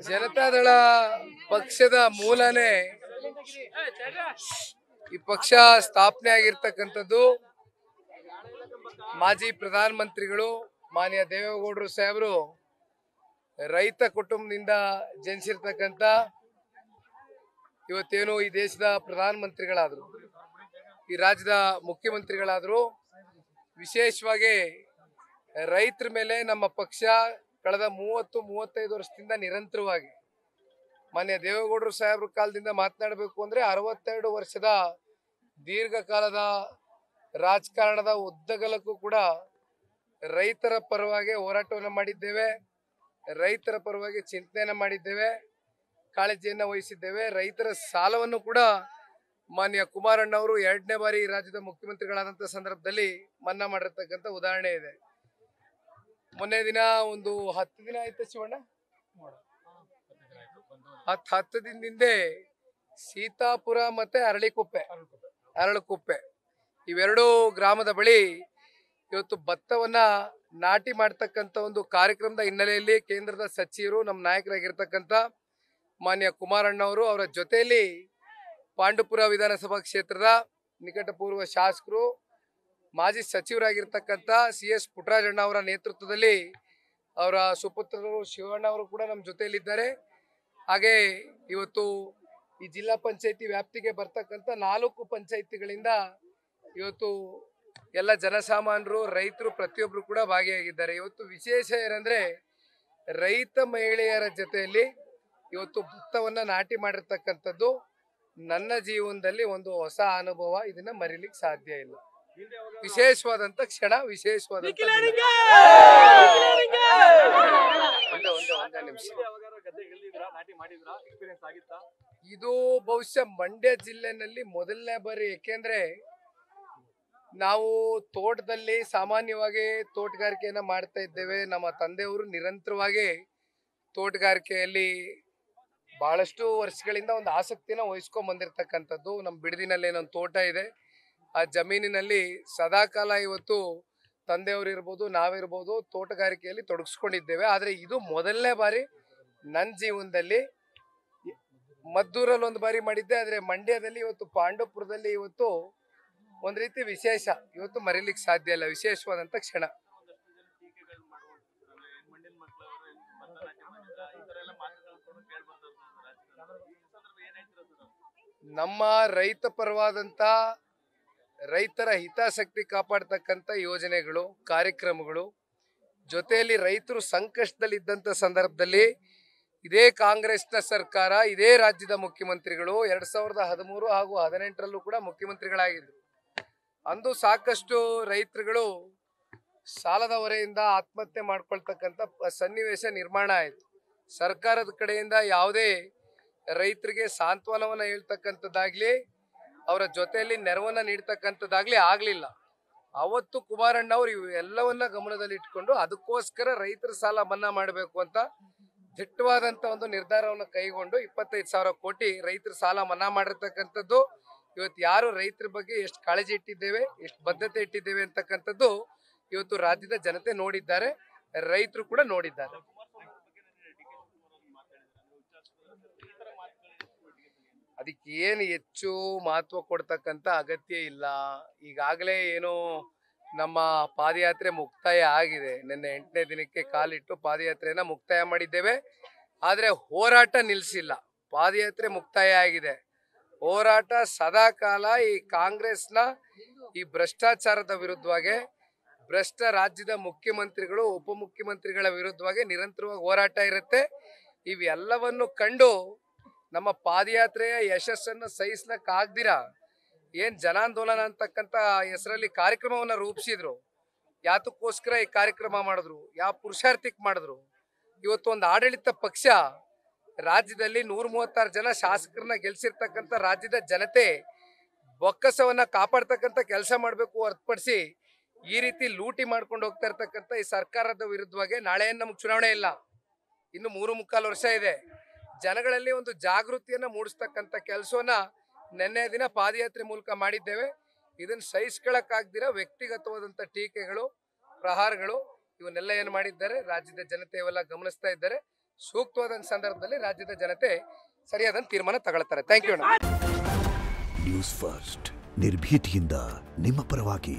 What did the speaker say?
ಜನತಾದಳ ಪಕ್ಷದ ಮೂಲನೇ ಈ ಪಕ್ಷ ಸ್ಥಾಪನೆ ಆಗಿರ್ತಕ್ಕಂಥದ್ದು ಮಾಜಿ ಪ್ರಧಾನ ಮಂತ್ರಿಗಳು ಮಾನ್ಯ ದೇವೇಗೌಡರು ಸಾಹೇಬರು ರೈತ ಕುಟುಂಬದಿಂದ ಜನಿಸಿರ್ತಕ್ಕಂಥ ಇವತ್ತೇನು ಈ ದೇಶದ ಪ್ರಧಾನ ಮಂತ್ರಿಗಳಾದ್ರು, ಈ ರಾಜ್ಯದ ಮುಖ್ಯಮಂತ್ರಿಗಳಾದ್ರು. ವಿಶೇಷವಾಗಿ ರೈತರ ಮೇಲೆ ನಮ್ಮ ಪಕ್ಷ ಕಳೆದ 30-35 ವರ್ಷದಿಂದ ನಿರಂತರವಾಗಿ ಮಾನ್ಯ ದೇವೇಗೌಡರು ಸಾಹೇಬ್ರ ಕಾಲದಿಂದ ಮಾತನಾಡಬೇಕು ಅಂದ್ರೆ 62 ವರ್ಷದ ದೀರ್ಘಕಾಲದ ರಾಜಕಾರಣದ ಉದ್ದಗಲಕ್ಕೂ ಕೂಡ ರೈತರ ಪರವಾಗಿ ಹೋರಾಟವನ್ನು ಮಾಡಿದ್ದೇವೆ, ರೈತರ ಪರವಾಗಿ ಚಿಂತನೆಯನ್ನು ಮಾಡಿದ್ದೇವೆ, ಕಾಳಜಿಯನ್ನು ವಹಿಸಿದ್ದೇವೆ. ರೈತರ ಸಾಲವನ್ನು ಕೂಡ ಮಾನ್ಯ ಕುಮಾರಣ್ಣವರು 2ನೇ ಬಾರಿ ರಾಜ್ಯದ ಮುಖ್ಯಮಂತ್ರಿಗಳಾದಂಥ ಸಂದರ್ಭದಲ್ಲಿ ಮನ್ನಾ ಮಾಡಿರ್ತಕ್ಕಂಥ ಉದಾಹರಣೆ ಇದೆ. ಮೊನ್ನೆ ದಿನ ಒಂದು 10 ದಿನ ಆಯ್ತು ಶಿವಣ್ಣ, 10 ದಿನದಿಂದ ಸೀತಾಪುರ ಮತ್ತೆ ಅರಳಕುಪ್ಪೆ ಇವೆರಡು ಗ್ರಾಮದ ಬಳಿ ಇವತ್ತು ಭತ್ತವನ್ನ ನಾಟಿ ಮಾಡ್ತಕ್ಕಂಥ ಒಂದು ಕಾರ್ಯಕ್ರಮದ ಹಿನ್ನೆಲೆಯಲ್ಲಿ ಕೇಂದ್ರದ ಸಚಿವರು ನಮ್ಮ ನಾಯಕರಾಗಿರ್ತಕ್ಕಂಥ ಮಾನ್ಯ ಕುಮಾರಣ್ಣವರು ಅವರ ಜೊತೆಯಲ್ಲಿ ಪಾಂಡುಪುರ ವಿಧಾನಸಭಾ ಕ್ಷೇತ್ರದ ನಿಕಟಪೂರ್ವ ಶಾಸಕರು ಮಾಜಿ ಸಚಿವರಾಗಿರ್ತಕ್ಕಂಥ CS ಪುಟ್ಟರಾಜಣ್ಣ ಅವರ ನೇತೃತ್ವದಲ್ಲಿ ಅವರ ಸುಪುತ್ರರು ಶಿವಣ್ಣ ಅವರು ಕೂಡ ನಮ್ಮ ಜೊತೆಯಲ್ಲಿದ್ದಾರೆ. ಹಾಗೆ ಇವತ್ತು ಈ ಜಿಲ್ಲಾ ಪಂಚಾಯತಿ ವ್ಯಾಪ್ತಿಗೆ ಬರ್ತಕ್ಕಂಥ 4 ಪಂಚಾಯತಿಗಳಿಂದ ಇವತ್ತು ಎಲ್ಲ ಜನಸಾಮಾನ್ಯರು ರೈತರು ಪ್ರತಿಯೊಬ್ಬರು ಕೂಡ ಭಾಗಿಯಾಗಿದ್ದಾರೆ. ಇವತ್ತು ವಿಶೇಷ ಏನಂದ್ರೆ ರೈತ ಮಹಿಳೆಯರ ಜೊತೆಯಲ್ಲಿ ಇವತ್ತು ಭತ್ತವನ್ನ ನಾಟಿ ಮಾಡಿರ್ತಕ್ಕಂಥದ್ದು ನನ್ನ ಜೀವನದಲ್ಲಿ ಒಂದು ಹೊಸ ಅನುಭವ, ಇದನ್ನ ಮರಿಲಿಕ್ಕೆ ಸಾಧ್ಯ ಇಲ್ಲ. ವಿಶೇಷವಾದಂತ ಕ್ಷಣ, ವಿಶೇಷವಾದಂತ ಇದು ಬಹುಶಃ ಮಂಡ್ಯ ಜಿಲ್ಲೆನಲ್ಲಿ ಮೊದಲನೇ ಬಾರಿ. ಏಕೆಂದ್ರೆ ನಾವು ತೋಟದಲ್ಲಿ ಸಾಮಾನ್ಯವಾಗಿ ತೋಟಗಾರಿಕೆಯನ್ನ ಮಾಡ್ತಾ ಇದ್ದೇವೆ. ನಮ್ಮ ತಂದೆಯವರು ನಿರಂತರವಾಗಿ ತೋಟಗಾರಿಕೆಯಲ್ಲಿ ಬಹಳಷ್ಟು ವರ್ಷಗಳಿಂದ ಒಂದು ಆಸಕ್ತಿನ ವಹಿಸ್ಕೊಂಡ್ ಬಂದಿರತಕ್ಕಂಥದ್ದು. ನಮ್ಮ ಬಿಡದಿನಲ್ಲಿ ಏನೊಂದು ತೋಟ ಇದೆ, ಆ ಜಮೀನಿನಲ್ಲಿ ಸದಾಕಾಲ ಇವತ್ತು ತಂದೆಯವರು ಇರ್ಬೋದು, ನಾವಿರ್ಬೋದು, ತೋಟಗಾರಿಕೆಯಲ್ಲಿ ತೊಡಗಿಸ್ಕೊಂಡಿದ್ದೇವೆ. ಆದರೆ ಇದು ಮೊದಲನೇ ಬಾರಿ ನನ್ನ ಜೀವನದಲ್ಲಿ. ಮದ್ದೂರಲ್ಲಿ ಒಂದು ಬಾರಿ ಮಾಡಿದ್ದೆ, ಆದರೆ ಮಂಡ್ಯದಲ್ಲಿ ಇವತ್ತು ಪಾಂಡುಪುರದಲ್ಲಿ ಇವತ್ತು ಒಂದು ರೀತಿ ವಿಶೇಷ, ಇವತ್ತು ಮರಿಲಿಕ್ಕೆ ಸಾಧ್ಯ ಇಲ್ಲ, ವಿಶೇಷವಾದಂಥ ಕ್ಷಣ. ನಮ್ಮ ರೈತ ಪರವಾದಂಥ ರೈತರ ಹಿತಾಸಕ್ತಿ ಕಾಪಾಡ್ತಕ್ಕಂಥ ಯೋಜನೆಗಳು, ಕಾರ್ಯಕ್ರಮಗಳು, ಜೊತೆಯಲ್ಲಿ ರೈತರು ಸಂಕಷ್ಟದಲ್ಲಿದ್ದಂಥ ಸಂದರ್ಭದಲ್ಲಿ ಇದೇ ಕಾಂಗ್ರೆಸ್ನ ಸರ್ಕಾರ, ಇದೇ ರಾಜ್ಯದ ಮುಖ್ಯಮಂತ್ರಿಗಳು 2013 ಹಾಗೂ 2018ರಲ್ಲೂ ಕೂಡ ಮುಖ್ಯಮಂತ್ರಿಗಳಾಗಿದ್ದರು. ಅಂದು ಸಾಕಷ್ಟು ರೈತರುಗಳು ಸಾಲದ ಹೊರೆಯಿಂದ ಆತ್ಮಹತ್ಯೆ ಮಾಡ್ಕೊಳ್ತಕ್ಕಂಥ ಸನ್ನಿವೇಶ ನಿರ್ಮಾಣ ಆಯಿತು. ಸರ್ಕಾರದ ಕಡೆಯಿಂದ ಯಾವುದೇ ರೈತರಿಗೆ ಸಾಂತ್ವನವನ್ನು ಹೇಳ್ತಕ್ಕಂಥದ್ದಾಗ್ಲಿ, ಅವರ ಜೊತೆಯಲ್ಲಿ ನೆರವನ್ನ ನೀಡ್ತಕ್ಕಂಥದ್ದಾಗ್ಲಿ ಆಗಲಿಲ್ಲ. ಅವತ್ತು ಕುಮಾರಣ್ಣ ಅವರು ಇವೆಲ್ಲವನ್ನ ಗಮನದಲ್ಲಿ ಇಟ್ಕೊಂಡು ಅದಕ್ಕೋಸ್ಕರ ರೈತರ ಸಾಲ ಮನ್ನಾ ಮಾಡಬೇಕು ಅಂತ ದಿಟ್ಟವಾದಂಥ ಒಂದು ನಿರ್ಧಾರವನ್ನು ಕೈಗೊಂಡು 25,000 ಕೋಟಿ ರೈತರ ಸಾಲ ಮನ್ನಾ ಮಾಡಿರ್ತಕ್ಕಂಥದ್ದು. ಇವತ್ತು ಯಾರು ರೈತರ ಬಗ್ಗೆ ಎಷ್ಟು ಕಾಳಜಿ ಇಟ್ಟಿದ್ದೇವೆ, ಎಷ್ಟು ಬದ್ಧತೆ ಇಟ್ಟಿದ್ದೇವೆ ಅಂತಕ್ಕಂಥದ್ದು ಇವತ್ತು ರಾಜ್ಯದ ಜನತೆ ನೋಡಿದ್ದಾರೆ, ರೈತರು ಕೂಡ ನೋಡಿದ್ದಾರೆ. ಅದಕ್ಕೆ ಏನು ಹೆಚ್ಚು ಮಹತ್ವ ಕೊಡ್ತಕ್ಕಂಥ ಅಗತ್ಯ ಇಲ್ಲ. ಈಗಾಗಲೇ ಏನು ನಮ್ಮ ಪಾದಯಾತ್ರೆ ಮುಕ್ತಾಯ ಆಗಿದೆ. ನಿನ್ನೆ 8ನೇ ದಿನಕ್ಕೆ ಕಾಲಿಟ್ಟು ಪಾದಯಾತ್ರೆಯನ್ನ ಮುಕ್ತಾಯ ಮಾಡಿದ್ದೇವೆ. ಆದರೆ ಹೋರಾಟ ನಿಲ್ಲಿಸಿಲ್ಲ. ಪಾದಯಾತ್ರೆ ಮುಕ್ತಾಯ ಆಗಿದೆ. ಹೋರಾಟ ಸದಾಕಾಲ ಈ ಕಾಂಗ್ರೆಸ್ನ ಈ ಭ್ರಷ್ಟಾಚಾರದ ವಿರುದ್ಧವಾಗಿ, ಭ್ರಷ್ಟ ರಾಜ್ಯದ ಮುಖ್ಯಮಂತ್ರಿಗಳು, ಉಪಮುಖ್ಯಮಂತ್ರಿಗಳ ವಿರುದ್ಧವಾಗಿ ನಿರಂತರವಾಗಿ ಹೋರಾಟ ಇರುತ್ತೆ. ಇವೆಲ್ಲವನ್ನು ಕಂಡು ನಮ್ಮ ಪಾದಯಾತ್ರೆಯ ಯಶಸ್ಸನ್ನು ಸಹಿಸ್ಲಕ್ಕಾಗ್ದಿರ ಏನ್ ಜನಾಂದೋಲನ ಅಂತಕ್ಕಂಥ ಹೆಸರಲ್ಲಿ ಕಾರ್ಯಕ್ರಮವನ್ನು ರೂಪಿಸಿದ್ರು. ಯಾತಕ್ಕೋಸ್ಕರ ಈ ಕಾರ್ಯಕ್ರಮ ಮಾಡಿದ್ರು, ಯಾವ ಪುರುಷಾರ್ಥಕ್ಕೆ ಮಾಡಿದ್ರು? ಇವತ್ತು ಒಂದು ಆಡಳಿತ ಪಕ್ಷ ರಾಜ್ಯದಲ್ಲಿ 136 ಜನ ಶಾಸಕರನ್ನ ಗೆಲ್ಸಿರ್ತಕ್ಕಂಥ ರಾಜ್ಯದ ಜನತೆ ಬೊಕ್ಕಸವನ್ನ ಕಾಪಾಡ್ತಕ್ಕಂಥ ಕೆಲಸ ಮಾಡಬೇಕು ಹೊರತುಪಡಿಸಿ ಈ ರೀತಿ ಲೂಟಿ ಮಾಡ್ಕೊಂಡು ಹೋಗ್ತಾ ಇರ್ತಕ್ಕಂಥ ಈ ಸರ್ಕಾರದ ವಿರುದ್ಧವಾಗಿ ನಾಳೆ ನಮ್ಗೆ ಚುನಾವಣೆ ಇಲ್ಲ, ಇನ್ನು 3.25 ವರ್ಷ ಇದೆ. ಜನಗಳಲ್ಲಿ ಒಂದು ಜಾಗೃತಿಯನ್ನ ಮೂಡಿಸ್ತಕ್ಕಂಥ ಕೆಲಸವನ್ನ ನಿನ್ನೆ ದಿನ ಪಾದಯಾತ್ರೆ ಮೂಲಕ ಮಾಡಿದ್ದೇವೆ. ಇದನ್ನು ಸಹಿಸ್ಕೊಳ್ಳಕ್ಕಾಗ್ದಿರ ವ್ಯಕ್ತಿಗತವಾದಂಥ ಟೀಕೆಗಳು, ಪ್ರಹಾರಗಳು ಇವನ್ನೆಲ್ಲ ಏನು ಮಾಡಿದ್ದಾರೆ, ರಾಜ್ಯದ ಜನತೆ ಇವೆಲ್ಲ ಗಮನಿಸ್ತಾ ಇದ್ದಾರೆ. ಸೂಕ್ತವಾದ ಸಂದರ್ಭದಲ್ಲಿ ರಾಜ್ಯದ ಜನತೆ ಸರಿಯಾದ ತೀರ್ಮಾನ ತಗೊಳ್ತಾರೆ. Thank you. ನ್ಯೂಸ್ ಫಸ್ಟ್ ನಿರ್ಭೀತಿಯಿಂದ ನಿಮ್ಮ ಪರವಾಗಿ.